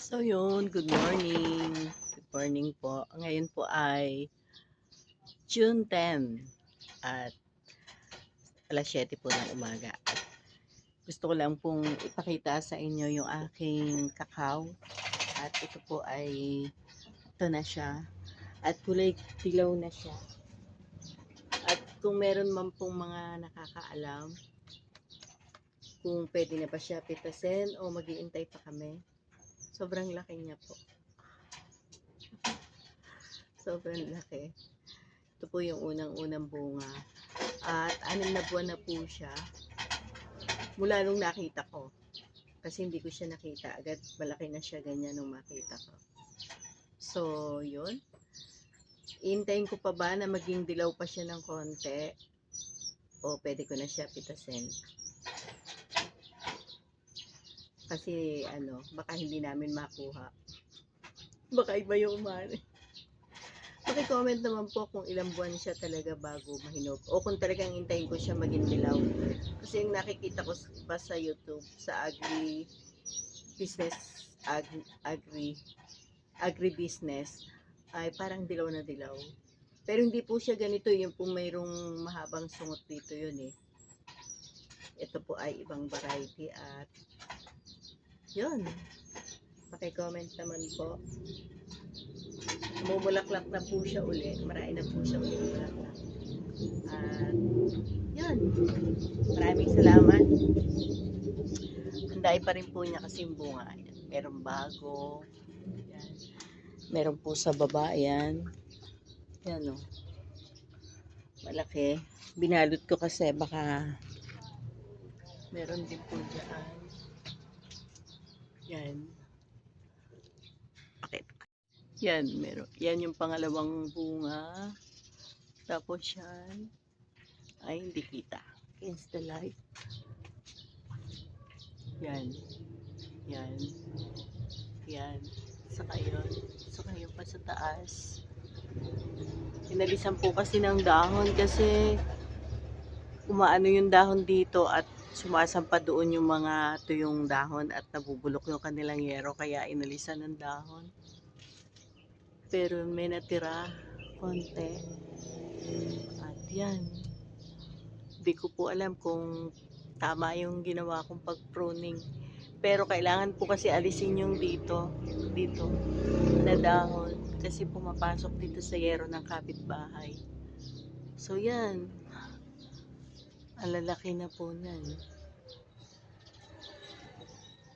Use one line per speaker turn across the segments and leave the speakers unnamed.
So yun, good morning. Good morning po. Ngayon po ay June 10 at alas 7 po ng umaga. Gusto ko lang pong ipakita sa inyo yung aking kakao. At ito po ay, ito na siya. At kulay dilaw na siya. At kung meron man pong mga nakakaalam, kung pwede na ba siya pitasin o mag-iintay pa kami, sobrang laki niya po. Sobrang laki. Ito po yung unang-unang bunga. At 6 na buwan na po siya. Mula nung nakita ko. Kasi hindi ko siya nakita. Agad malaki na siya ganyan nung makita ko. So, yun. Iintayin ko pa ba na maging dilaw pa siya ng konti? O pwede ko na siya pitasin? Kasi baka hindi namin makuha. Baka iba yung umani. Paki-comment naman po kung ilang buwan siya talaga bago mahinog. O kung talagang hintayin ko siya maging dilaw. Kasi yung nakikita ko pa sa YouTube, sa agri-business, ay parang dilaw na dilaw. Pero hindi po siya ganito, yung po mayroong mahabang sungot dito yun eh. Ito po ay ibang variety at yun. Paki-comment naman po. Mumulaklak na po siya uli. Marami na po siya uli mulaklak. At yun. Maraming salamat. Handay pa rin po niya kasi yung bunga. Meron bago. Yan. Meron po sa baba. Yan. Yan o. Malaki. Binalot ko kasi baka meron din po dyan. Yan. Okay. Yan. Meron. Yan yung pangalawang bunga. Tapos yan. Ay, hindi kita. Against the light. Yan. Yan. Yan. Saka yun. Saka yun pa sa taas. Inalisan po kasi ng dahon kasi umaano yung dahon dito at sumasampa doon yung mga tuyong dahon at nabubulok yung kanilang yero kaya inalisan ng dahon. Pero may natira konti. At yan. Hindi ko po alam kung tama yung ginawa kong pag-pruning. Pero kailangan po kasi alisin yung dito na dahon kasi pumapasok dito sa yero ng kapitbahay. So yan. Ang lalaki na po nan.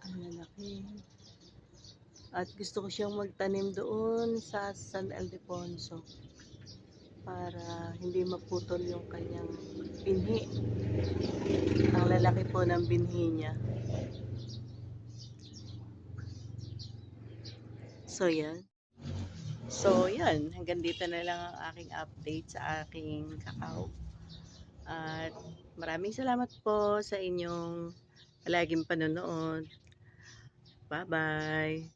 Ang lalaki. At gusto ko siyang magtanim doon sa San Ildefonso para hindi maputol yung kanyang binhi. Ang lalaki po ng binhi niya. So yan. So yan, hanggang dito na lang ang aking update sa aking kakao. At maraming salamat po sa inyong palaging panonood. Bye-bye!